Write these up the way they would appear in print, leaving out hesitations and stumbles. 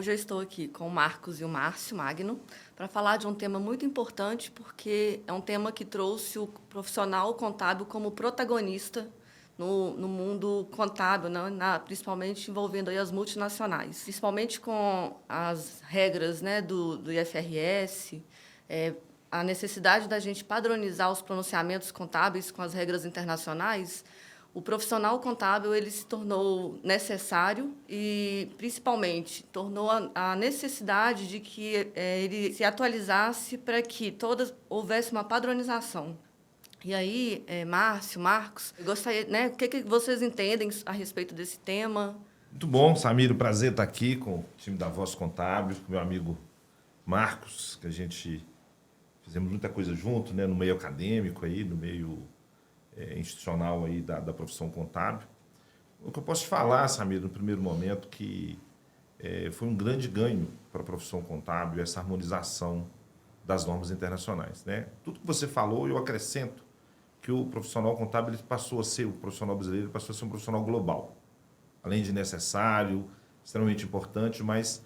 Hoje eu estou aqui com o Marcos e o Márcio Magno para falar de um tema muito importante, porque é um tema que trouxe o profissional contábil como protagonista no mundo contábil, né? Principalmente envolvendo aí as multinacionais. Principalmente com as regras, né, do IFRS, a necessidade da gente padronizar os pronunciamentos contábeis com as regras internacionais. O profissional contábil ele se tornou necessário e, principalmente, tornou a necessidade de que ele se atualizasse para que houvesse uma padronização. E aí, Márcio, Marcos, eu gostaria, né, o que vocês entendem a respeito desse tema? Muito bom, Samir, prazer estar aqui com o time da Voz Contábil, com meu amigo Marcos, que a gente fizemos muita coisa junto, né, no meio acadêmico, aí, no meio institucional aí da profissão contábil. O que eu posso te falar, Samir, no primeiro momento, que foi um grande ganho para a profissão contábil essa harmonização das normas internacionais, né? Tudo que você falou, eu acrescento que o profissional contábil ele passou a ser, o profissional brasileiro passou a ser um profissional global. Além de necessário, extremamente importante, mas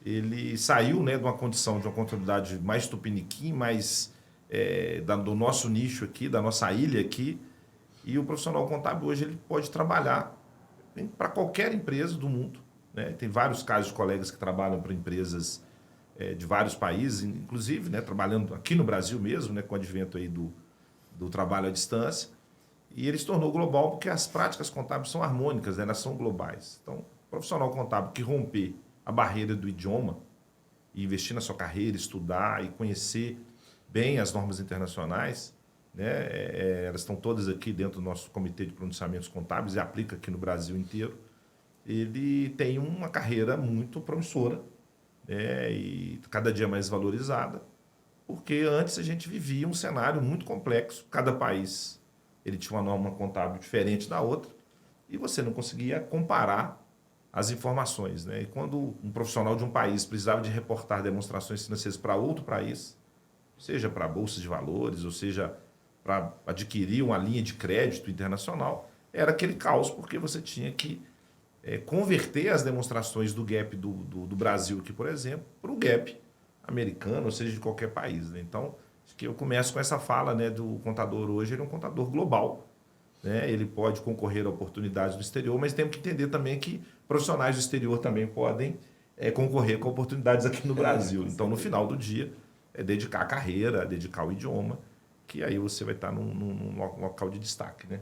ele saiu, né, de uma condição de uma contabilidade mais tupiniquim, mais do nosso nicho aqui, da nossa ilha aqui, e o profissional contábil hoje ele pode trabalhar para qualquer empresa do mundo, né? Tem vários casos de colegas que trabalham para empresas de vários países, inclusive, né, trabalhando aqui no Brasil mesmo, né, com o advento aí do trabalho à distância, e ele se tornou global porque as práticas contábeis são harmônicas, né, elas são globais. Então, o profissional contábil que romper a barreira do idioma e investir na sua carreira, estudar e conhecer bem as normas internacionais, né, elas estão todas aqui dentro do nosso comitê de pronunciamentos contábeis e aplica aqui no Brasil inteiro, ele tem uma carreira muito promissora, né, e cada dia mais valorizada, porque antes a gente vivia um cenário muito complexo, cada país ele tinha uma norma contábil diferente da outra e você não conseguia comparar as informações, né? E quando um profissional de um país precisava de reportar demonstrações financeiras para outro país, seja para bolsas de valores, ou seja, para adquirir uma linha de crédito internacional, era aquele caos, porque você tinha que converter as demonstrações do gap do Brasil aqui, por exemplo, para o gap americano, ou seja, de qualquer país, né? Então, acho que eu começo com essa fala, né, do contador hoje, ele é um contador global, né? Ele pode concorrer a oportunidades no exterior, mas temos que entender também que profissionais do exterior também podem concorrer com oportunidades aqui no Brasil. Então, no final do dia, dedicar a carreira, dedicar o idioma, que aí você vai estar num local de destaque, né?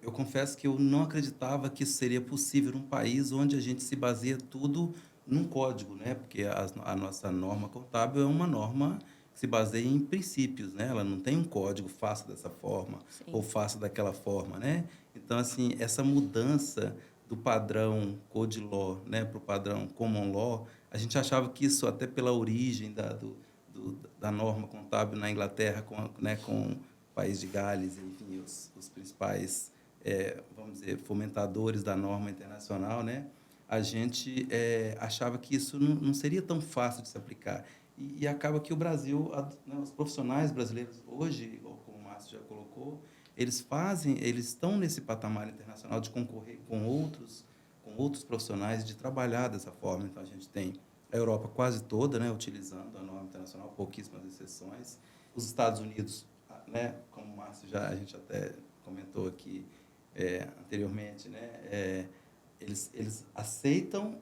Eu confesso que eu não acreditava que isso seria possível num país onde a gente se baseia tudo num código, né? Porque a nossa norma contábil é uma norma que se baseia em princípios, né? Ela não tem um código, faça dessa forma. Sim. Ou faça daquela forma, né? Então, assim, essa mudança do padrão Code Law, né, para o padrão Common Law, a gente achava que isso, até pela origem da norma contábil na Inglaterra, com o país de Gales, enfim, os principais, vamos dizer, fomentadores da norma internacional, né? A gente achava que isso não seria tão fácil de se aplicar. E acaba que o Brasil, né, os profissionais brasileiros hoje, como o Márcio já colocou, eles estão nesse patamar internacional de concorrer com outros profissionais, de trabalhar dessa forma. Então, a gente tem a Europa quase toda, né, utilizando a norma internacional, pouquíssimas exceções. Os Estados Unidos, né, como o Márcio a gente até comentou aqui anteriormente, né, eles aceitam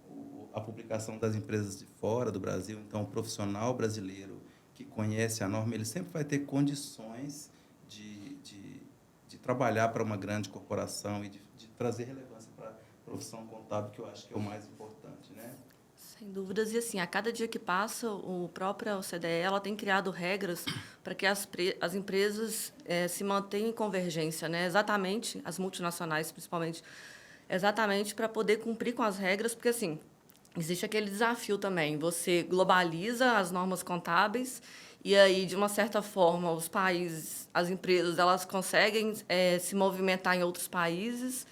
a publicação das empresas de fora do Brasil. Então, o profissional brasileiro que conhece a norma, ele sempre vai ter condições de trabalhar para uma grande corporação e de trazer relevância para a profissão contábil, que eu acho que é o mais importante, né? Sem dúvidas. E, assim, a cada dia que passa, o própria OCDE ela tem criado regras para que as empresas se mantenham em convergência, né? Exatamente, as multinacionais, principalmente, exatamente para poder cumprir com as regras, porque, assim, existe aquele desafio também. Você globaliza as normas contábeis e aí, de uma certa forma, os países, as empresas, elas conseguem se movimentar em outros países.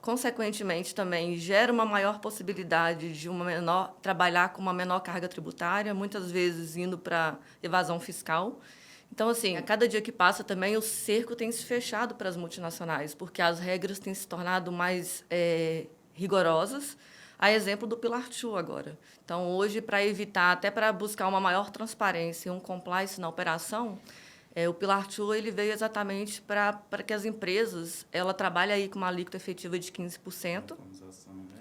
Consequentemente, também gera uma maior possibilidade de trabalhar com uma menor carga tributária, muitas vezes indo para evasão fiscal. Então, assim, a cada dia que passa também o cerco tem se fechado para as multinacionais, porque as regras têm se tornado mais rigorosas. A exemplo do Pilar 2 agora. Então, hoje, para evitar, até para buscar uma maior transparência e um compliance na operação, o Pilar 2 ele veio exatamente para que as empresas ela trabalhem aí com uma alíquota efetiva de 15%. Né?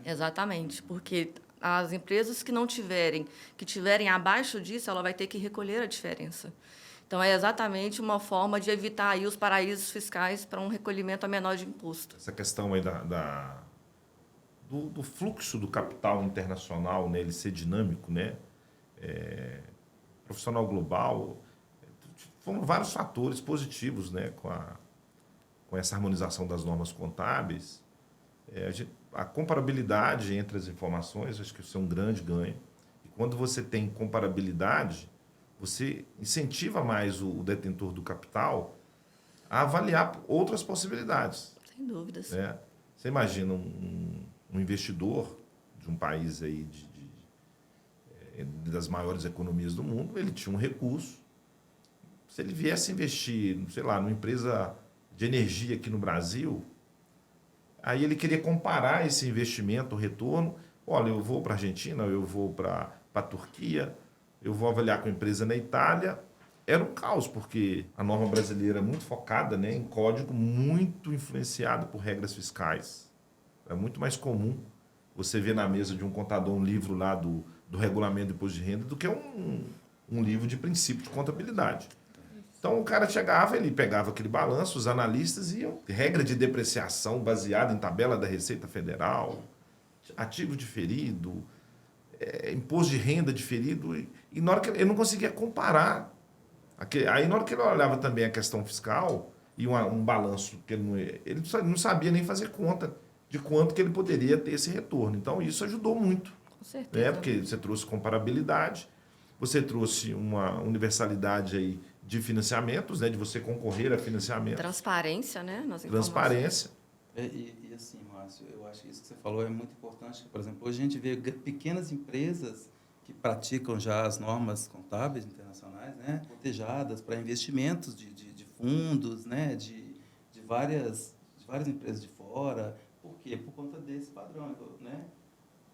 Exatamente, porque as empresas que não tiverem, que tiverem abaixo disso, ela vai ter que recolher a diferença. Então, é exatamente uma forma de evitar aí os paraísos fiscais para um recolhimento a menor de imposto. Essa questão aí do fluxo do capital internacional, né, ele ser dinâmico, né, profissional global, foram vários fatores positivos, né, com essa harmonização das normas contábeis. A comparabilidade entre as informações, acho que isso é um grande ganho. E quando você tem comparabilidade, você incentiva mais o detentor do capital a avaliar outras possibilidades. Sem dúvidas. Né? Você imagina um investidor de um país aí das maiores economias do mundo, ele tinha um recurso. Se ele viesse investir, sei lá, numa empresa de energia aqui no Brasil, aí ele queria comparar esse investimento, o retorno. Olha, eu vou para a Argentina, eu vou para a Turquia, eu vou avaliar com a empresa na Itália. Era um caos, porque a norma brasileira é muito focada, né, em código, muito influenciado por regras fiscais. É muito mais comum você ver na mesa de um contador um livro lá do regulamento do imposto de renda do que um livro de princípio de contabilidade. Então o cara chegava, ele pegava aquele balanço, os analistas iam, regra de depreciação baseada em tabela da Receita Federal, ativo diferido, imposto de renda diferido, e na hora que ele não conseguia comparar. Aí na hora que ele olhava também a questão fiscal e um balanço que ele não sabia nem fazer conta de quanto que ele poderia ter esse retorno. Então isso ajudou muito. Com certeza. Né? Porque você trouxe comparabilidade, você trouxe uma universalidade aí de financiamentos, né? De você concorrer a financiamento. Transparência, né? Nas Transparência. E assim, Márcio, eu acho que isso que você falou é muito importante. Por exemplo, hoje a gente vê pequenas empresas que praticam já as normas contábeis internacionais, né? Cotejadas para investimentos de fundos, né? De várias empresas de fora. Por quê? Por conta desse padrão, né?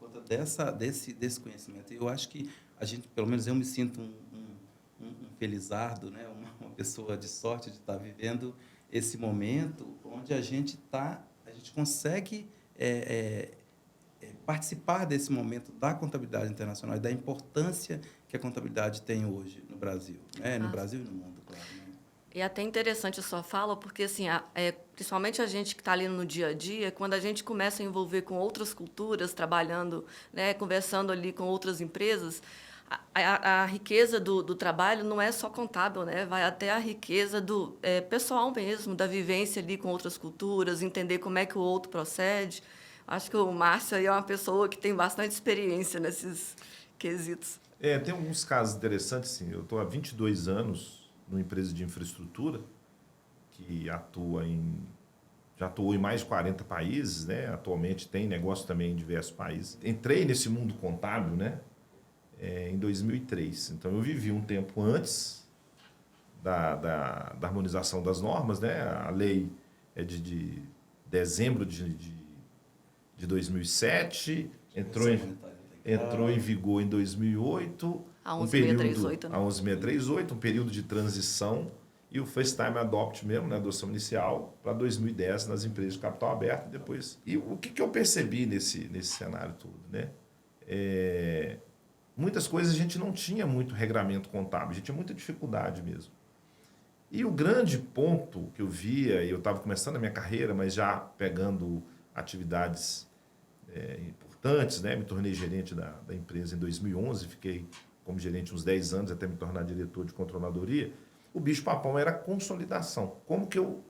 Por conta desse conhecimento. E eu acho que a gente, pelo menos eu me sinto um felizardo, né? Uma pessoa de sorte de estar vivendo esse momento onde a gente consegue participar desse momento da contabilidade internacional e da importância que a contabilidade tem hoje no Brasil, né? No Brasil e no mundo, claro. Né? E é até interessante a sua fala, porque assim, principalmente a gente que está ali no dia a dia, quando a gente começa a envolver com outras culturas, trabalhando, né, conversando ali com outras empresas, a riqueza do trabalho não é só contábil, né? Vai até a riqueza do pessoal mesmo, da vivência ali com outras culturas, entender como é que o outro procede. Acho que o Márcio aí é uma pessoa que tem bastante experiência nesses quesitos. Tem alguns casos interessantes, sim. Eu estou há 22 anos numa empresa de infraestrutura que já atuou em mais de 40 países, né? Atualmente tem negócio também em diversos países. Entrei nesse mundo contábil, né? Em 2003. Então, eu vivi um tempo antes da harmonização das normas, né? A lei é de dezembro de 2007, entrou em vigor em 2008. A 11638. A 11638, um período de transição, e o First Time Adopt mesmo, né? Adoção inicial, para 2010 nas empresas de capital aberto. Depois. E o que eu percebi nesse cenário todo, né? Muitas coisas a gente não tinha muito regramento contábil, a gente tinha muita dificuldade mesmo. E o grande ponto que eu via, e eu estava começando a minha carreira, mas já pegando atividades importantes, né? Me tornei gerente da empresa em 2011, fiquei como gerente uns 10 anos até me tornar diretor de controladoria. O bicho-papão era consolidação. Como que eu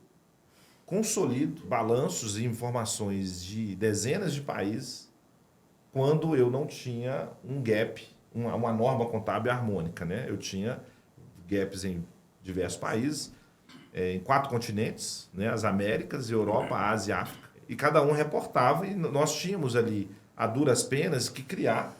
consolido balanços e informações de dezenas de países quando eu não tinha um gap, uma norma contábil harmônica, né? Eu tinha gaps em diversos países, em 4 continentes, né? As Américas, Europa, Ásia e África. E cada um reportava e nós tínhamos ali, a duras penas, que criar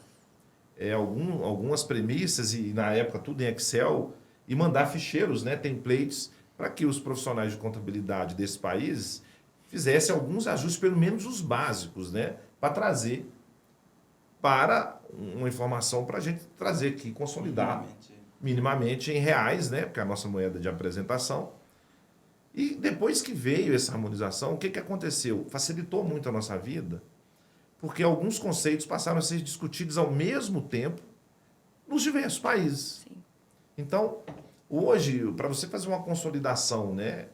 algumas premissas, e na época tudo em Excel, e mandar ficheiros, né? Templates, para que os profissionais de contabilidade desses países fizessem alguns ajustes, pelo menos os básicos, né? Para trazer para uma informação para a gente trazer aqui, consolidar minimamente em reais, né? Porque é a nossa moeda de apresentação. E depois que veio essa harmonização, o que aconteceu? Facilitou muito a nossa vida, porque alguns conceitos passaram a ser discutidos ao mesmo tempo nos diversos países. Sim. Então, hoje, para você fazer uma consolidação, né,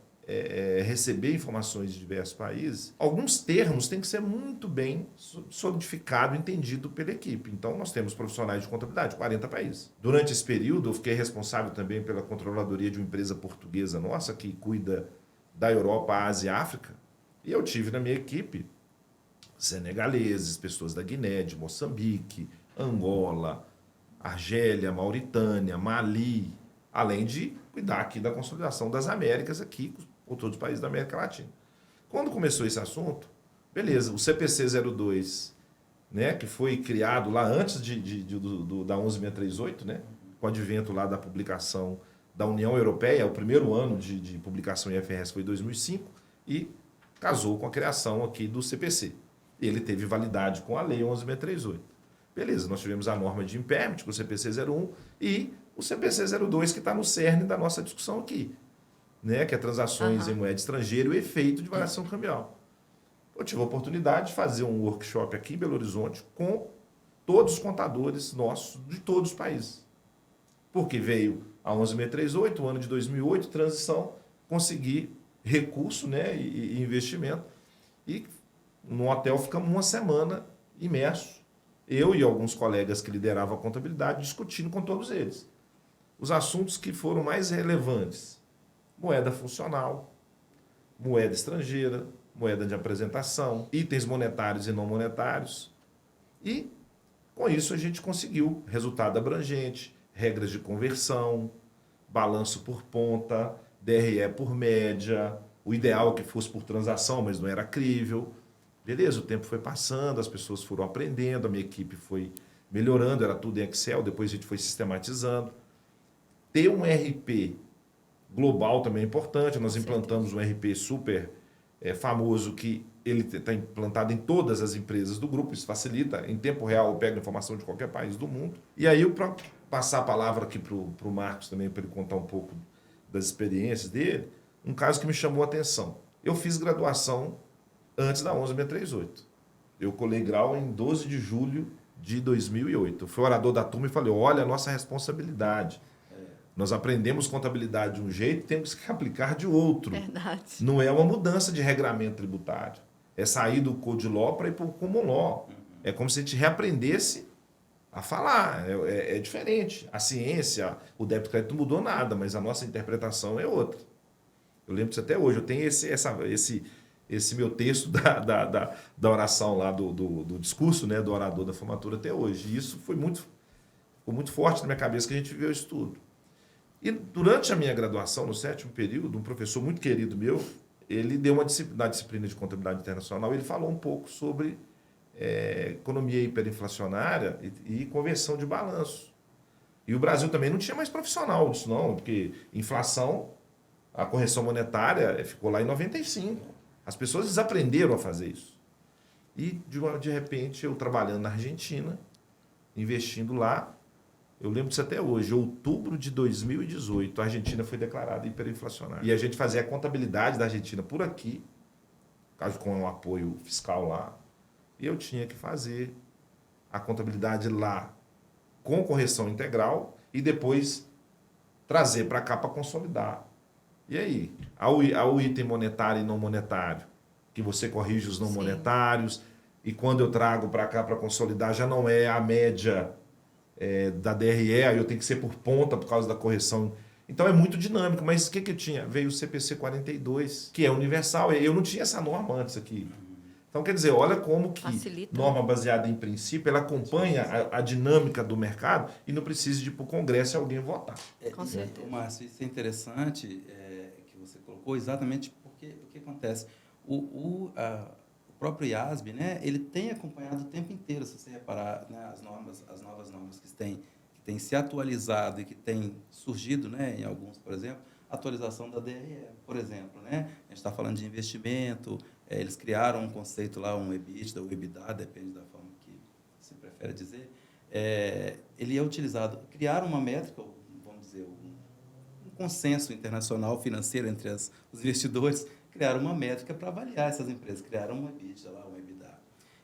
receber informações de diversos países, alguns termos têm que ser muito bem solidificado, entendido pela equipe. Então, nós temos profissionais de contabilidade de 40 países. Durante esse período, eu fiquei responsável também pela controladoria de uma empresa portuguesa nossa, que cuida da Europa, Ásia e África. E eu tive na minha equipe senegaleses, pessoas da Guiné, de Moçambique, Angola, Argélia, Mauritânia, Mali, além de cuidar aqui da consolidação das Américas, aqui com todos os países da América Latina. Quando começou esse assunto, beleza, o CPC 02, né, que foi criado lá antes da 11638, né, com o advento lá da publicação da União Europeia, o primeiro ano de publicação em IFRS foi 2005, e casou com a criação aqui do CPC. Ele teve validade com a Lei 11638. Beleza, nós tivemos a norma de impairment, com o CPC 01, e o CPC 02, que está no cerne da nossa discussão aqui, né? Que é transações em moeda estrangeira e o efeito de variação cambial. Eu tive a oportunidade de fazer um workshop aqui em Belo Horizonte com todos os contadores nossos de todos os países. Porque veio a 11638, o ano de 2008, transição, consegui recurso, né, e investimento. E no hotel ficamos uma semana imersos, eu e alguns colegas que lideravam a contabilidade, discutindo com todos eles os assuntos que foram mais relevantes: moeda funcional, moeda estrangeira, moeda de apresentação, itens monetários e não monetários. E, com isso, a gente conseguiu resultado abrangente, regras de conversão, balanço por ponta, DRE por média, o ideal é que fosse por transação, mas não era crível. Beleza, o tempo foi passando, as pessoas foram aprendendo, a minha equipe foi melhorando, era tudo em Excel, depois a gente foi sistematizando. Ter um RP global também é importante, nós implantamos um RP super famoso, que ele está implantado em todas as empresas do grupo, isso facilita, em tempo real eu pego informação de qualquer país do mundo. E aí, para passar a palavra aqui para o Marcos também, para ele contar um pouco das experiências dele, um caso que me chamou a atenção. Eu fiz graduação antes da 11638. Eu colei grau em 12 de julho de 2008. Eu fui orador da turma e falei: olha a nossa responsabilidade. Nós aprendemos contabilidade de um jeito e temos que aplicar de outro. Verdade. Não é uma mudança de regramento tributário. É sair do Code Law para ir para o Common Law. É como se a gente reaprendesse a falar. É diferente. A ciência, o débito e crédito não mudou nada, mas a nossa interpretação é outra. Eu lembro disso até hoje. Eu tenho esse meu texto da oração lá, do discurso, né, do orador da formatura até hoje. E isso ficou muito forte na minha cabeça, que a gente viveu isso tudo. E durante a minha graduação, no 7º período, um professor muito querido meu, ele deu na disciplina de contabilidade internacional, ele falou um pouco sobre economia hiperinflacionária e conversão de balanço. E o Brasil também não tinha mais profissional disso não, porque inflação, a correção monetária ficou lá em 95. As pessoas desaprenderam a fazer isso. E, de repente, eu trabalhando na Argentina, investindo lá, eu lembro disso até hoje, outubro de 2018, a Argentina foi declarada hiperinflacionária. E a gente fazia a contabilidade da Argentina por aqui, com um apoio fiscal lá, e eu tinha que fazer a contabilidade lá com correção integral e depois trazer para cá para consolidar. E aí? Ao item monetário e não monetário, que você corrige os não monetários, e quando eu trago para cá para consolidar, já não é a média da DRE, aí eu tenho que ser por ponta por causa da correção. Então é muito dinâmico, mas o que eu tinha? Veio o CPC 42, que é universal, eu não tinha essa norma antes aqui. Então, quer dizer, olha como que facilita. Norma baseada em princípio, ela acompanha a dinâmica do mercado e não precisa de ir para o Congresso e alguém votar. Com certeza. Márcio, isso é interessante que você colocou, exatamente porque o que acontece? O próprio IASB, né, ele tem acompanhado o tempo inteiro, se você reparar, né, as novas normas que têm se atualizado e que têm surgido, né, em alguns, por exemplo, a atualização da DRE, por exemplo. Né? A gente está falando de investimento, eles criaram um conceito lá, um EBITDA ou EBITDA, depende da forma que se prefere quero dizer, ele é utilizado, criaram uma métrica, vamos dizer, um consenso internacional financeiro entre os investidores, criaram uma métrica para avaliar essas empresas, criaram uma EBITDA lá, uma EBITDA.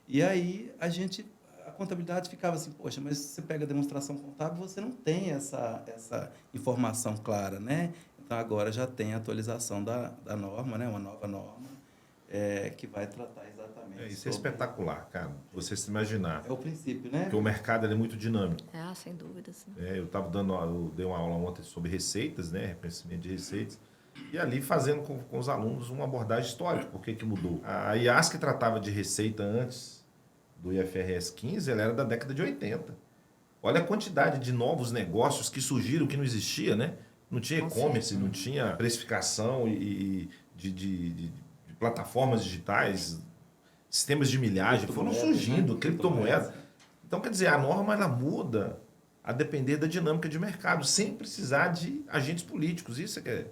E aí a contabilidade ficava assim, poxa, mas você pega a demonstração contábil, você não tem essa informação clara, né? Então, agora já tem a atualização da norma, né? Uma nova norma, que vai tratar exatamente Isso é espetacular, cara. Você se imaginar. É o princípio, né? Porque o mercado ele é muito dinâmico. Sem dúvida, sim. Eu dei uma aula ontem sobre receitas, né? Reconhecimento de receitas. E ali fazendo com os alunos uma abordagem histórica. Por que mudou? A IAS, que tratava de receita antes do IFRS 15, ela era da década de 80. Olha a quantidade de novos negócios que surgiram que não existia, né? Não tinha e-commerce, não tinha precificação de plataformas digitais, sistemas de milhagem, foram surgindo, criptomoedas. Então, quer dizer, a norma ela muda a depender da dinâmica de mercado, sem precisar de agentes políticos. Isso é que é...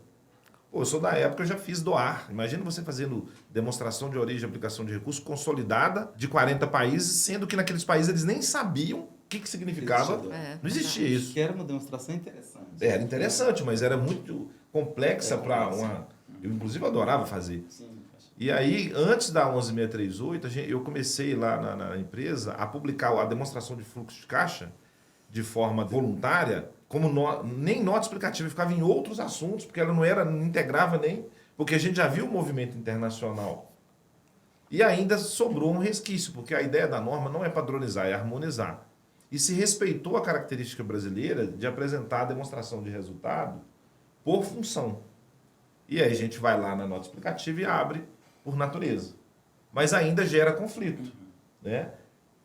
Pô, eu sou da época, eu já fiz DOAR. Imagina você fazendo demonstração de origem e aplicação de recursos consolidada de 40 países, sendo que naqueles países eles nem sabiam o que significava. Não existia isso. Que era uma demonstração interessante. Era interessante, mas era muito complexa para uma... Eu, inclusive, adorava fazer. Sim. E aí, antes da 11638, eu comecei lá na empresa a publicar a demonstração de fluxo de caixa de forma voluntária, como nem nota explicativa, ficava em outros assuntos, porque ela não integrava nem... Porque a gente já viu o movimento internacional. E ainda sobrou um resquício, porque a ideia da norma não é padronizar, é harmonizar. E se respeitou a característica brasileira de apresentar a demonstração de resultado por função. E aí a gente vai lá na nota explicativa e abre por natureza. Mas ainda gera conflito. Né?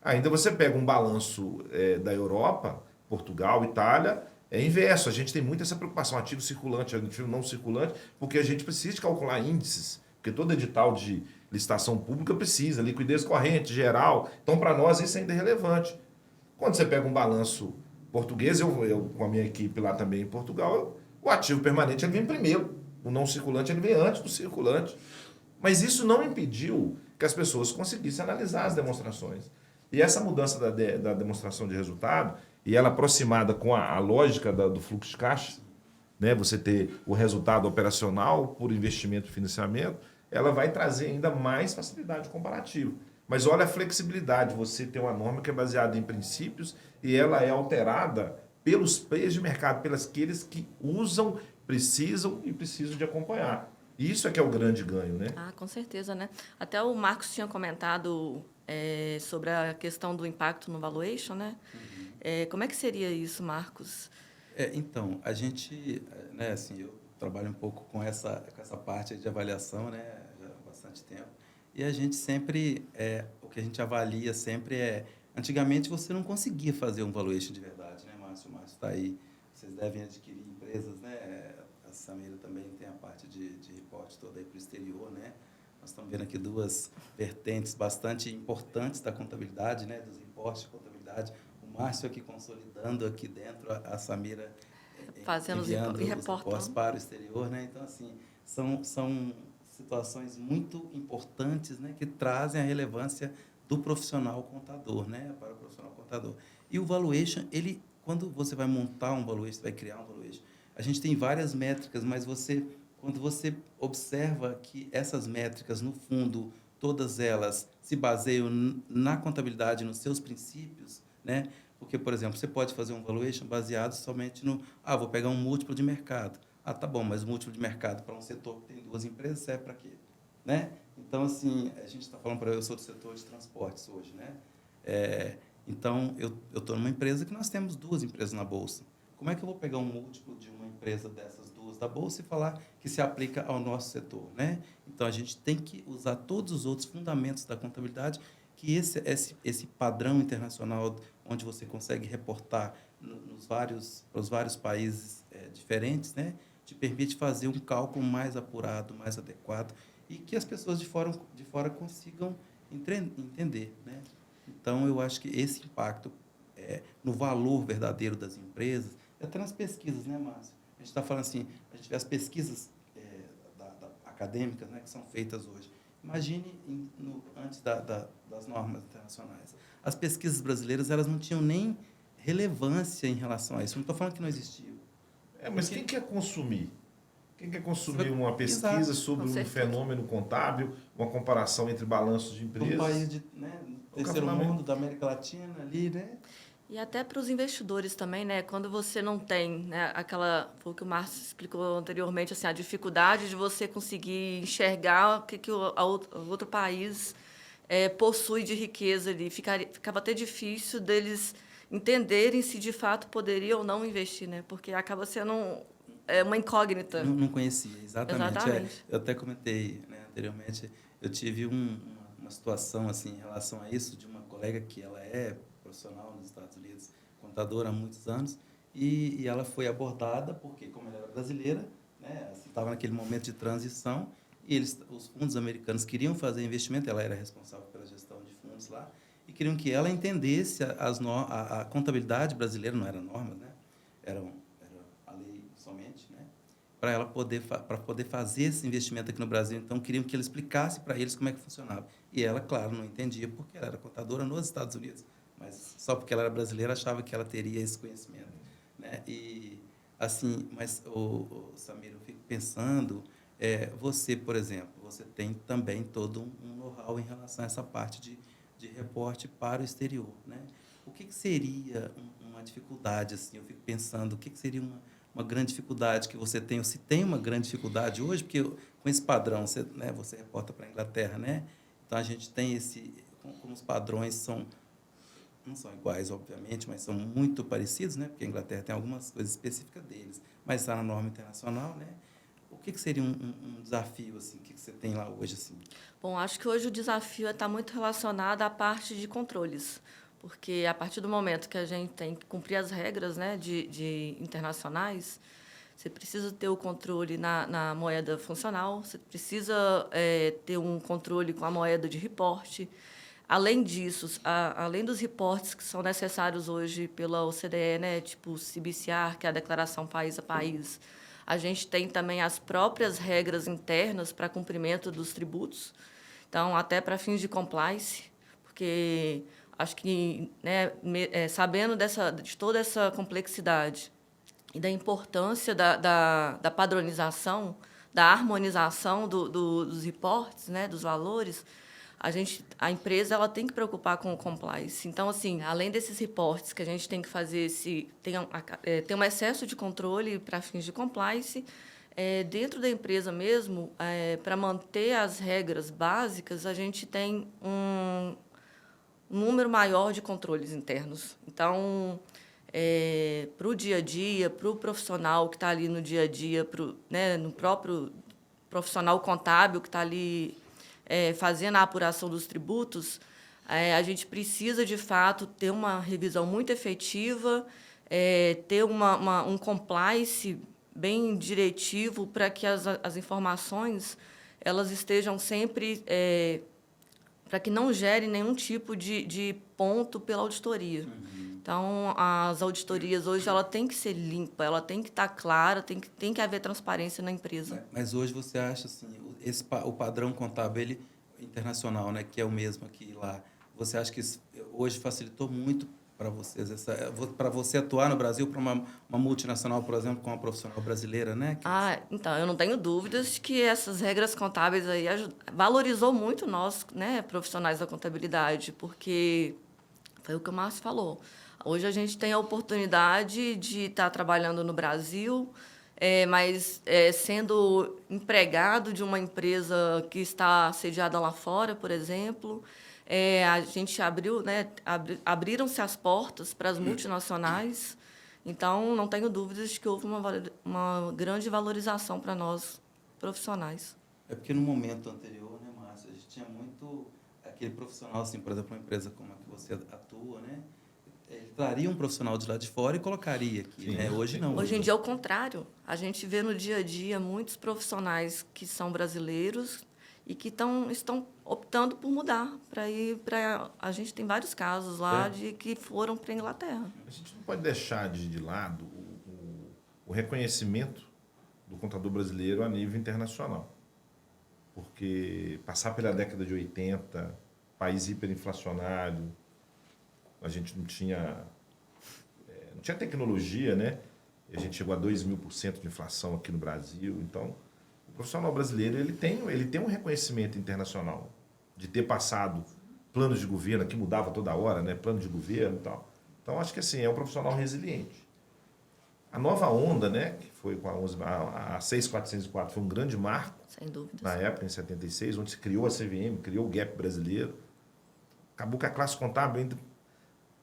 Ainda você pega um balanço da Europa, Portugal, Itália, é inverso. A gente tem muito essa preocupação, ativo circulante, ativo não circulante, porque a gente precisa de calcular índices. Porque todo edital de licitação pública precisa, liquidez corrente, geral. Então, para nós, isso ainda é relevante. Quando você pega um balanço português, eu com a minha equipe lá também em Portugal, o ativo permanente ele vem primeiro. O não circulante ele vem antes do circulante. Mas isso não impediu que as pessoas conseguissem analisar as demonstrações. E essa mudança da demonstração de resultado, e ela aproximada com a lógica do fluxo de caixa, né? Você ter o resultado operacional por investimento e financiamento, ela vai trazer ainda mais facilidade comparativa. Mas olha a flexibilidade, você tem uma norma que é baseada em princípios e ela é alterada pelos players de mercado, pelos aqueles que usam, precisam de acompanhar. Isso é que é o grande ganho, né? Com certeza, né? Até o Marcos tinha comentado sobre a questão do impacto no valuation, né? Como é que seria isso, Marcos? Então, a gente, né, assim, eu trabalho um pouco com essa parte de avaliação, né, já há bastante tempo. E a gente sempre, o que a gente avalia sempre antigamente você não conseguia fazer um valuation de verdade, né, Márcio? O Márcio está aí, vocês devem adquirir empresas, né? A Samira também tem a parte de reporte toda aí para o exterior, né? Nós estamos vendo aqui duas vertentes bastante importantes da contabilidade, né? Dos reportes de contabilidade. O Márcio aqui consolidando aqui dentro, a Samira fazendo enviando os reportes para o exterior, né? Então, assim, são situações muito importantes, né? Que trazem a relevância do profissional contador, né? Para o profissional contador. E o valuation, quando você vai montar um valuation, vai criar um valuation, a gente tem várias métricas, mas quando você observa que essas métricas, no fundo, todas elas se baseiam na contabilidade, nos seus princípios, né? Porque, por exemplo, você pode fazer um valuation baseado somente vou pegar um múltiplo de mercado. Tá bom, mas o múltiplo de mercado para um setor que tem duas empresas serve para quê? Né? Então, assim, a gente está falando eu sou do setor de transportes hoje, né? Então, eu estou numa empresa que nós temos duas empresas na Bolsa. Como é que eu vou pegar um múltiplo de uma empresa dessas duas da Bolsa e falar que se aplica ao nosso setor, né? Então, a gente tem que usar todos os outros fundamentos da contabilidade, que esse padrão internacional, onde você consegue reportar para os vários países diferentes, né? Te permite fazer um cálculo mais apurado, mais adequado, e que as pessoas de fora consigam entender, né? Então, eu acho que esse impacto no valor verdadeiro das empresas, até nas pesquisas, né, Márcio? A gente está falando assim, a gente vê as pesquisas acadêmicas, né, que são feitas hoje. Imagine antes das normas internacionais. As pesquisas brasileiras elas não tinham nem relevância em relação a isso. Não estou falando que não existiu. Mas quem quer consumir? Quem quer consumir uma pesquisa Exato, sobre um fenômeno contábil, uma comparação entre balanços de empresas? Um país de terceiro mundo, da América Latina ali, né? E até para os investidores também, né? Quando você não tem, né, foi o que o Márcio explicou anteriormente, assim, a dificuldade de você conseguir enxergar o que o outro país possui de riqueza ali. Ficava até difícil deles entenderem se de fato poderia ou não investir, né? Porque acaba sendo uma incógnita. Não conhecia, exatamente. Exatamente. Eu até comentei, né, anteriormente, eu tive uma situação assim em relação a isso de uma colega que ela é profissional nos Estados Unidos, contadora há muitos anos, e ela foi abordada porque, como ela era brasileira, né, estava naquele momento de transição, e os fundos americanos queriam fazer investimento, ela era responsável pela gestão de fundos lá, e queriam que ela entendesse a contabilidade brasileira, não era normas, né? Era a lei somente, né? Para ela poder fazer esse investimento aqui no Brasil. Então, queriam que ele explicasse para eles como é que funcionava. E ela, claro, não entendia, porque ela era contadora nos Estados Unidos, mas só porque ela era brasileira achava que ela teria esse conhecimento, né? E assim, mas Samir, eu fico pensando, você, por exemplo, você tem também todo um know-how em relação a essa parte de reporte para o exterior, né? O que seria uma dificuldade assim? Eu fico pensando, o que seria uma grande dificuldade que você tem, ou se tem uma grande dificuldade hoje, porque com esse padrão, você reporta para a Inglaterra, né? Então a gente tem como os padrões não são iguais, obviamente, mas são muito parecidos, né? Porque a Inglaterra tem algumas coisas específicas deles, mas está na norma internacional, né? O que seria um desafio assim, que você tem lá hoje assim? Bom, acho que hoje o desafio está muito relacionado à parte de controles, porque a partir do momento que a gente tem que cumprir as regras, né, de internacionais, você precisa ter o controle na moeda funcional, você precisa ter um controle com a moeda de reporte. Além disso, além dos reportes que são necessários hoje pela OCDE, né, tipo o CBCR, que é a Declaração País a País, a gente tem também as próprias regras internas para cumprimento dos tributos. Então, até para fins de compliance, porque acho que, né, sabendo de toda essa complexidade e da importância da padronização, da harmonização dos reportes, né, dos valores, a empresa ela tem que preocupar com o compliance. Então, assim, além desses reportes que a gente tem que fazer, tem um excesso de controle para fins de compliance, dentro da empresa mesmo, para manter as regras básicas, a gente tem um número maior de controles internos. Então, para o dia a dia, para o profissional que está ali no dia a dia, né, no próprio profissional contábil que está ali fazendo a apuração dos tributos, a gente precisa, de fato, ter uma revisão muito efetiva, ter um compliance bem diretivo para que as informações elas estejam sempre para que não gere nenhum tipo de ponto pela auditoria. Uhum. Então, as auditorias hoje ela tem que ser limpa, ela tem que estar clara, tem que haver transparência na empresa. Mas hoje você acha assim, o padrão contábil internacional, né, que é o mesmo aqui e lá, você acha que isso hoje facilitou muito para vocês, para você atuar no Brasil, para uma multinacional, por exemplo, com uma profissional brasileira, né? Então, eu não tenho dúvidas que essas regras contábeis aí valorizou muito nós, né, profissionais da contabilidade, porque foi o que o Márcio falou. Hoje a gente tem a oportunidade de estar trabalhando no Brasil, mas sendo empregado de uma empresa que está sediada lá fora, por exemplo. A gente abriram-se as portas para as multinacionais, então não tenho dúvidas de que houve uma grande valorização para nós profissionais. É porque no momento anterior, né, Márcia, a gente tinha muito aquele profissional, assim, por exemplo, uma empresa como a que você atua, né? Ele traria um profissional de lá de fora e colocaria aqui, né? Hoje não. Hoje em dia é o contrário. A gente vê no dia a dia muitos profissionais que são brasileiros e que estão optando por mudar para ir para... A gente tem vários casos lá de que foram para a Inglaterra. A gente não pode deixar de lado o reconhecimento do contador brasileiro a nível internacional. porque passar pela década de 80, país hiperinflacionário, a gente não tinha tecnologia, né? E a gente chegou a 2.000% de inflação aqui no Brasil. Então, o profissional brasileiro ele tem um reconhecimento internacional de ter passado planos de governo, que mudava toda hora, né? Plano de governo e tal. Então, acho que assim, é um profissional resiliente. A nova onda, né, que foi com a 6404, foi um grande marco. Sem dúvida. Na época, em 76, onde se criou a CVM, criou o GAP brasileiro. Acabou que a classe contábil ainda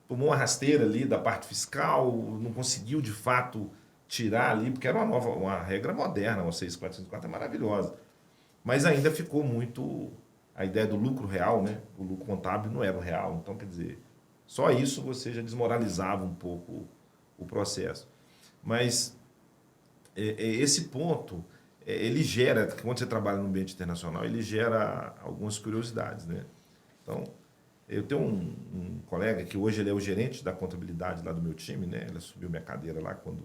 tomou uma rasteira ali da parte fiscal, não conseguiu, de fato, tirar ali, porque era uma regra moderna, a 6404 é maravilhosa. Mas ainda ficou muito a ideia do lucro real, né? O lucro contábil não era o real. Então, quer dizer, só isso você já desmoralizava um pouco o processo. Mas esse ponto, ele gera, quando você trabalha no ambiente internacional, ele gera algumas curiosidades, né? Então, eu tenho um colega que hoje ele é o gerente da contabilidade lá do meu time, né? Ele assumiu minha cadeira lá quando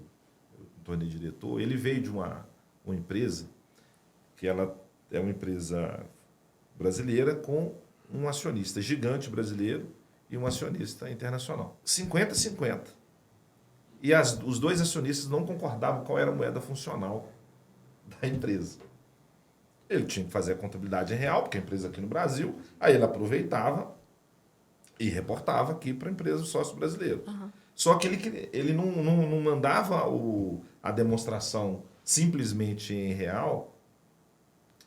eu me tornei diretor. Ele veio de uma empresa que ela é uma empresa brasileira com um acionista gigante brasileiro e um acionista internacional. 50-50. E os dois acionistas não concordavam qual era a moeda funcional da empresa. Ele tinha que fazer a contabilidade em real, porque a empresa aqui no Brasil, aí ele aproveitava e reportava aqui para a empresa sócio brasileiro. Uhum. Só que ele não mandava a demonstração simplesmente em real,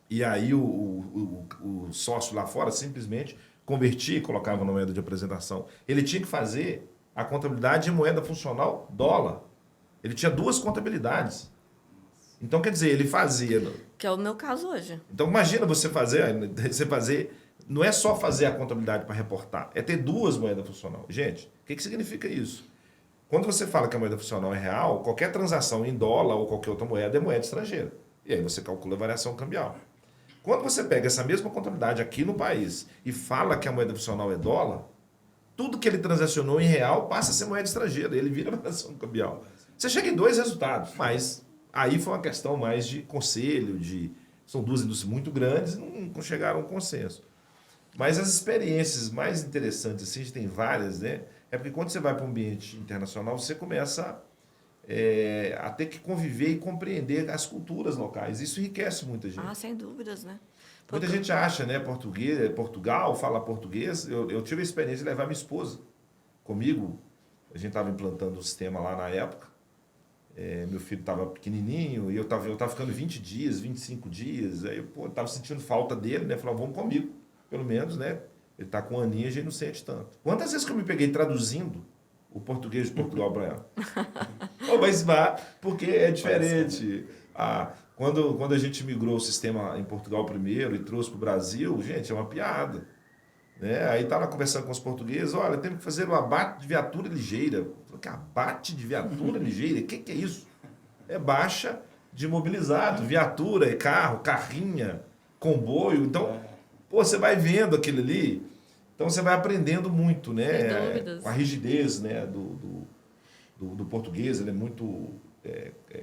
e aí o sócio lá fora simplesmente convertia e colocava na moeda de apresentação. Ele tinha que fazer a contabilidade em moeda funcional dólar. Ele tinha duas contabilidades. Então, quer dizer, ele fazia... Que é o meu caso hoje. Então, imagina você fazer... Não é só fazer a contabilidade para reportar, é ter duas moedas funcionais. Gente, o que significa isso? Quando você fala que a moeda funcional é real, qualquer transação em dólar ou qualquer outra moeda é moeda estrangeira. E aí você calcula a variação cambial. Quando você pega essa mesma contabilidade aqui no país e fala que a moeda funcional é dólar, tudo que ele transacionou em real passa a ser moeda estrangeira. Ele vira variação cambial. Você chega em dois resultados, mas aí foi uma questão mais de conselho, são duas indústrias muito grandes e não chegaram a um consenso. Mas as experiências mais interessantes, assim, a gente tem várias, né? É porque quando você vai para um ambiente internacional, você começa a ter que conviver e compreender as culturas locais. Isso enriquece muita gente. Ah, sem dúvidas, né? Muita gente acha, né, Portugal, fala português. Eu tive a experiência de levar minha esposa comigo. A gente estava implantando o sistema lá na época. Meu filho estava pequenininho e eu estava ficando 20 dias, 25 dias. Aí eu estava sentindo falta dele, né? Falei, vamos comigo, pelo menos, né? Ele está com um aninho, a gente não sente tanto. Quantas vezes que eu me peguei traduzindo o português de Portugal para ela? Mas porque é diferente. Quando a gente migrou o sistema em Portugal primeiro e trouxe para o Brasil, gente, é uma piada. Né? Aí estava conversando com os portugueses, olha, temos que fazer o abate de viatura ligeira. Eu falei, que abate de viatura ligeira? O que é isso? É baixa de mobilizado, viatura, carro, carrinha, comboio. Então, você vai vendo aquilo ali, então você vai aprendendo muito, né? Com a rigidez, né? do português, ele é muito...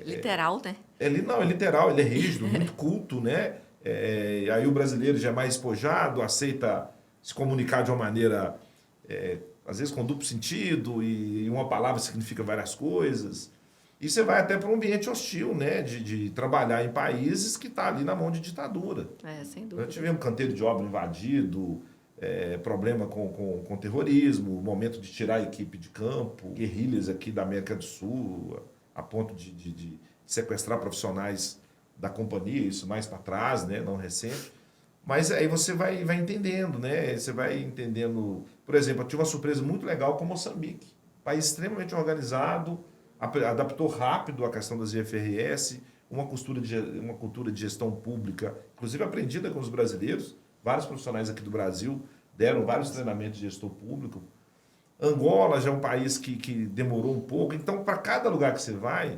literal, né? É literal, ele é rígido, muito culto, né? Aí o brasileiro já é mais espojado, aceita se comunicar de uma maneira, às vezes com duplo sentido, e uma palavra significa várias coisas. E você vai até para um ambiente hostil, né? De trabalhar em países que está ali na mão de ditadura. Sem dúvida. Nós tivemos canteiro de obra invadido, problema com terrorismo, momento de tirar a equipe de campo, guerrilhas aqui da América do Sul, a ponto de sequestrar profissionais da companhia, isso mais para trás, né? Não recente. Mas aí você vai entendendo, né? Você vai entendendo... Por exemplo, eu tive uma surpresa muito legal com Moçambique. País extremamente organizado, adaptou rápido a questão das IFRS, uma cultura de gestão pública, inclusive aprendida com os brasileiros. Vários profissionais aqui do Brasil deram vários treinamentos de gestor público. Angola já é um país que demorou um pouco. Então, para cada lugar que você vai...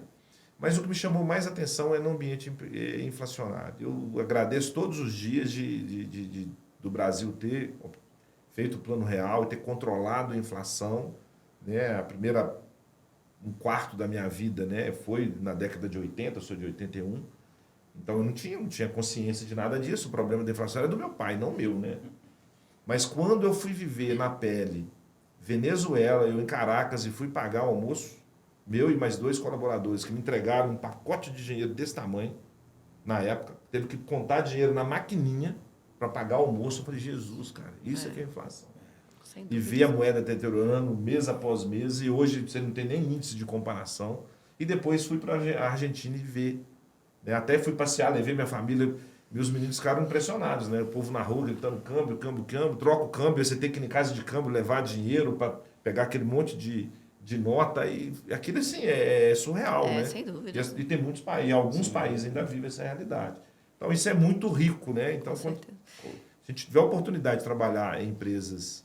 Mas o que me chamou mais atenção é no ambiente inflacionário. Eu agradeço todos os dias do Brasil ter feito o plano real e ter controlado a inflação. Né? Um quarto da minha vida, né, foi na década de 80, eu sou de 81. Então eu não tinha consciência de nada disso. O problema da inflação era do meu pai, não meu, né? Mas quando eu fui viver na pele Venezuela, eu em Caracas, e fui pagar o almoço, meu e mais 2 colaboradores que me entregaram um pacote de dinheiro desse tamanho, na época, teve que contar dinheiro na maquininha para pagar o almoço. Eu falei, Jesus, cara, isso é que é inflação. Sem E dúvida. ver a moeda deteriorando mês após mês, e hoje você não tem nem índice de comparação. E depois fui para a Argentina e ver. Né? Até fui passear, levei minha família, meus meninos ficaram impressionados, né? O povo na rua gritando câmbio, câmbio, câmbio, troca o câmbio, aí você tem que ir em casa de câmbio levar dinheiro para pegar aquele monte de nota, e aquilo assim é surreal, né? Sem dúvida. E tem muitos países, alguns países ainda vivem essa realidade. Então isso é muito rico, né? Então Com quando certeza. a gente tiver a oportunidade de trabalhar em empresas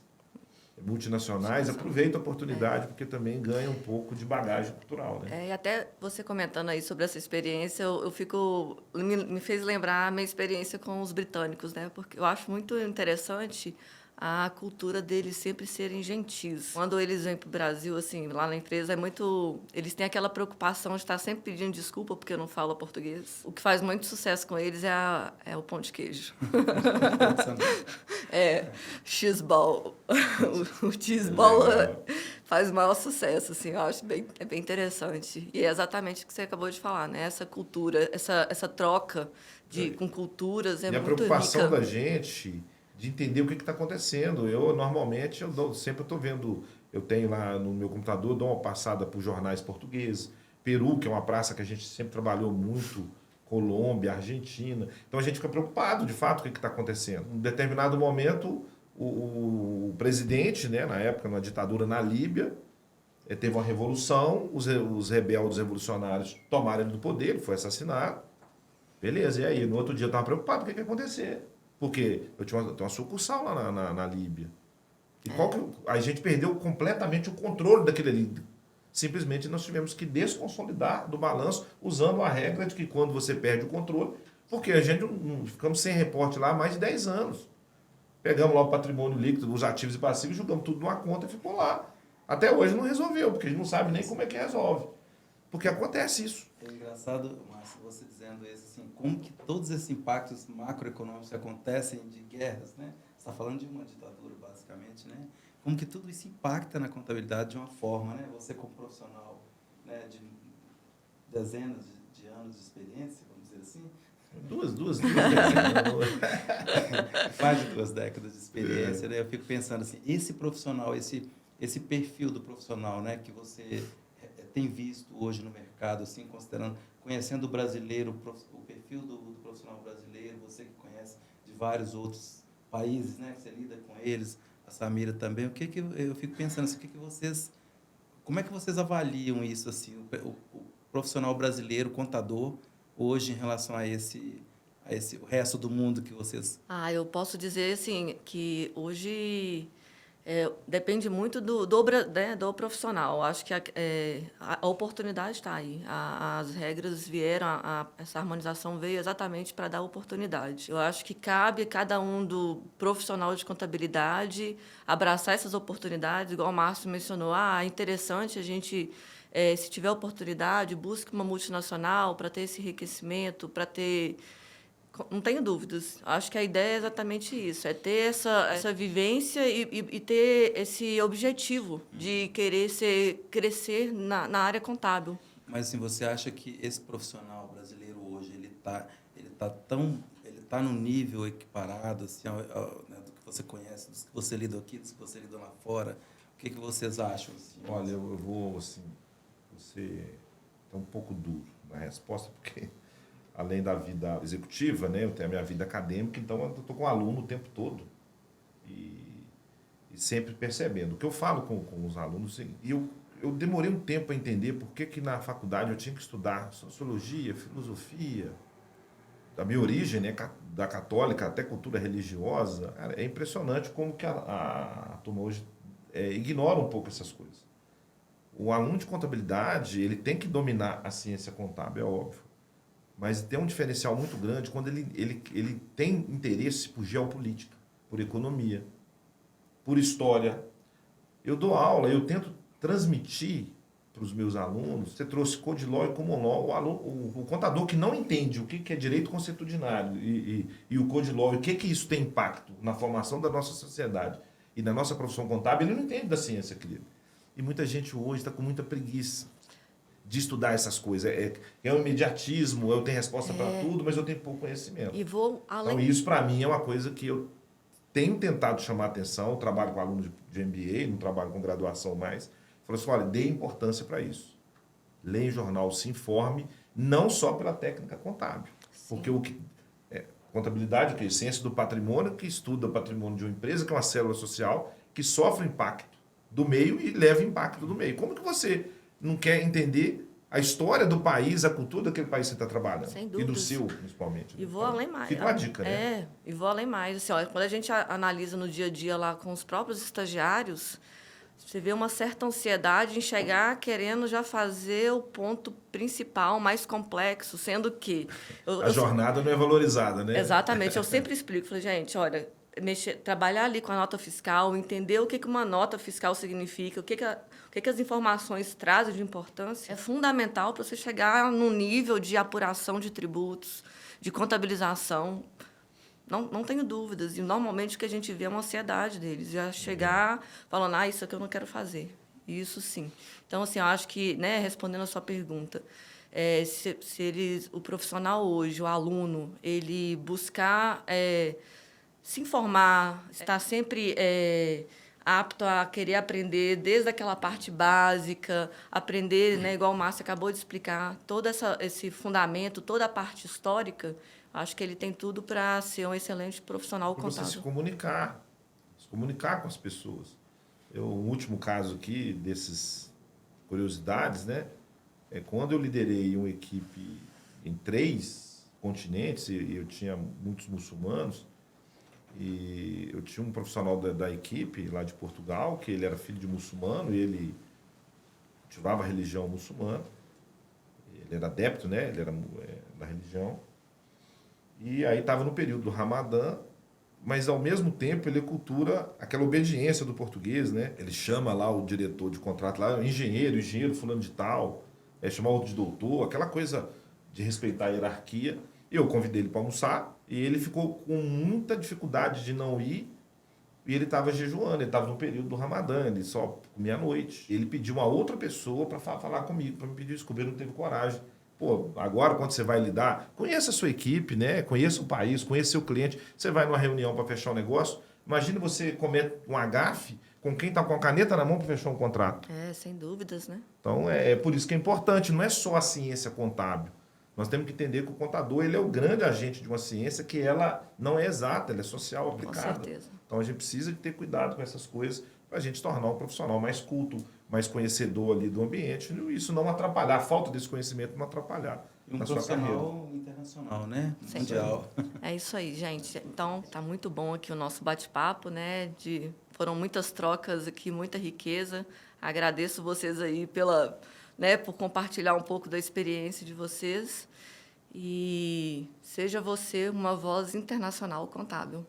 multinacionais, aproveita a oportunidade, porque também ganha um pouco de bagagem cultural, né? E até você comentando aí sobre essa experiência, eu fico me fez lembrar a minha experiência com os britânicos, né? Porque eu acho muito interessante a cultura deles sempre serem gentis. Quando eles vêm para o Brasil, assim, lá na empresa, é muito... Eles têm aquela preocupação de estar sempre pedindo desculpa porque eu não falo português. O que faz muito sucesso com eles é o pão de queijo. Cheeseball. O cheeseball faz o maior sucesso, assim, eu acho bem interessante. E é exatamente o que você acabou de falar, né? Essa cultura, essa troca com culturas é E a muito preocupação rica. da gente de entender o que está acontecendo. Eu, normalmente, sempre estou vendo, eu tenho lá no meu computador, dou uma passada por jornais portugueses, Peru, que é uma praça que a gente sempre trabalhou muito, Colômbia, Argentina. Então a gente fica preocupado, de fato, com o que está acontecendo. Em determinado momento, o presidente, né, na época, na ditadura na Líbia, teve uma revolução, os rebeldes revolucionários tomaram ele do poder, ele foi assassinado. Beleza, e aí? No outro dia eu estava preocupado, o que ia acontecer? Porque eu tinha uma sucursal lá na Líbia. E a gente perdeu completamente o controle daquele ali. Simplesmente nós tivemos que desconsolidar do balanço, usando a regra de que quando você perde o controle, porque a gente ficamos sem reporte lá há mais de 10 anos. Pegamos lá o patrimônio líquido, os ativos e passivos, jogamos tudo numa conta e ficou lá. Até hoje não resolveu, porque a gente não sabe nem como é que resolve. Porque acontece isso. É engraçado, Márcio, você dizendo isso, assim, como que todos esses impactos macroeconômicos acontecem de guerras, né? Você está falando de uma ditadura, basicamente, né? Como que tudo isso impacta na contabilidade de uma forma, né? Você como profissional, né, de dezenas de anos de experiência, vamos dizer assim. Duas décadas. Mais de 2 décadas de experiência, né? Eu fico pensando assim, esse profissional, esse perfil do profissional, né, que você tem visto hoje no mercado, assim, conhecendo o brasileiro, o perfil do profissional brasileiro, você que conhece de vários outros países, né, que você lida com eles, a Samira também, eu fico pensando assim, como é que vocês avaliam isso, assim, o profissional brasileiro, contador, hoje em relação a o resto do mundo que vocês... Eu posso dizer, assim, que hoje depende muito do profissional. Acho que a oportunidade está aí. As regras vieram, essa harmonização veio exatamente para dar oportunidade. Eu acho que cabe a cada um do profissional de contabilidade abraçar essas oportunidades, igual o Márcio mencionou. É interessante a gente, se tiver oportunidade, busque uma multinacional para ter esse enriquecimento, para ter... Não tenho dúvidas. Acho que a ideia é exatamente isso, é ter essa vivência e ter esse objetivo de querer crescer na área contábil. Mas assim, você acha que esse profissional brasileiro hoje, ele tá no nível equiparado assim, né, do que você conhece, dos que você lida aqui, dos que você lida lá fora? O que vocês acham? Assim? Olha, eu vou, assim, você está um pouco duro na resposta, porque além da vida executiva, né, eu tenho a minha vida acadêmica, então eu estou com um aluno o tempo todo e sempre percebendo. O que eu falo com os alunos, e eu demorei um tempo a entender por que na faculdade eu tinha que estudar sociologia, filosofia, da minha origem, né, da católica até cultura religiosa. Cara, é impressionante como que a turma hoje ignora um pouco essas coisas. O aluno de contabilidade, ele tem que dominar a ciência contábil, é óbvio. Mas tem um diferencial muito grande quando ele tem interesse por geopolítica, por economia, por história. Eu dou aula, eu tento transmitir para os meus alunos, você trouxe Code Law e Common Law, o contador que não entende o que é direito consuetudinário e o Code Law, e o que isso tem impacto na formação da nossa sociedade e na nossa profissão contábil, ele não entende da ciência, querido. E muita gente hoje está com muita preguiça de estudar essas coisas. É um imediatismo, eu tenho resposta para tudo, mas eu tenho pouco conhecimento. E vou além... Então, isso para mim é uma coisa que eu tenho tentado chamar a atenção. Eu trabalho com alunos de MBA, não trabalho com graduação mais. Falei assim, olha, dê importância para isso. Leia jornal, se informe, não só pela técnica contábil. Sim. Porque contabilidade, que é a ciência do patrimônio, que estuda o patrimônio de uma empresa, que é uma célula social, que sofre impacto do meio e leva impacto do meio. Como que você não quer entender a história do país, a cultura daquele país que você está trabalhando? Sem E do dúvidas. seu, principalmente. E vou além mais. Fica uma dica, né? E vou além mais. Assim, olha, quando a gente analisa no dia a dia lá com os próprios estagiários, você vê uma certa ansiedade em chegar querendo já fazer o ponto principal, mais complexo, sendo que... A jornada não é valorizada, né? Exatamente. Eu sempre explico. Falei, gente, olha, trabalhar ali com a nota fiscal, entender o que uma nota fiscal significa, o que as informações trazem de importância, é fundamental para você chegar no nível de apuração de tributos, de contabilização. Não tenho dúvidas. E, normalmente, o que a gente vê é uma ansiedade deles. Já chegar falando, isso aqui eu não quero fazer. Isso, sim. Então, assim, eu acho que, né, respondendo a sua pergunta, se o profissional hoje, o aluno, ele buscar se informar, estar sempre apto a querer aprender desde aquela parte básica, aprender, né, igual o Márcio acabou de explicar, todo esse fundamento, toda a parte histórica, acho que ele tem tudo para ser um excelente profissional contábil. Você se comunicar com as pessoas. O último caso aqui, desses curiosidades, né? Quando eu liderei uma equipe em 3 continentes, e eu tinha muitos muçulmanos, e eu tinha um profissional da equipe lá de Portugal, que ele era filho de muçulmano, e ele cultivava a religião muçulmana. Ele era adepto, né? Ele era da religião. E aí estava no período do Ramadã, mas ao mesmo tempo ele cultura aquela obediência do português, né? Ele chama lá o diretor de contrato, lá, engenheiro fulano de tal, chama outro de doutor, aquela coisa de respeitar a hierarquia. Eu convidei ele para almoçar e ele ficou com muita dificuldade de não ir, e ele estava jejuando, ele estava no período do Ramadã, ele só comia à noite. Ele pediu uma outra pessoa para falar comigo, para me pedir desculpa, ele não teve coragem. Pô, agora quando você vai lidar, conheça a sua equipe, né? Conheça o país, conheça seu cliente. Você vai numa reunião para fechar um negócio, imagina você cometer um agafe com quem está com a caneta na mão para fechar um contrato. Sem dúvidas, né? Então, é por isso que é importante, não é só a ciência contábil. Nós temos que entender que o contador ele é o grande agente de uma ciência que ela não é exata, ela é social aplicada. Com certeza. Então, a gente precisa de ter cuidado com essas coisas para a gente tornar um profissional mais culto, mais conhecedor ali do ambiente, e isso não atrapalhar, a falta desse conhecimento não atrapalhar na sua carreira. Profissional internacional, né? Sim. Mundial. É isso aí, gente. Então, tá muito bom aqui o nosso bate-papo, né? Foram muitas trocas aqui, muita riqueza. Agradeço vocês aí por compartilhar um pouco da experiência de vocês. E seja você uma voz internacional contábil.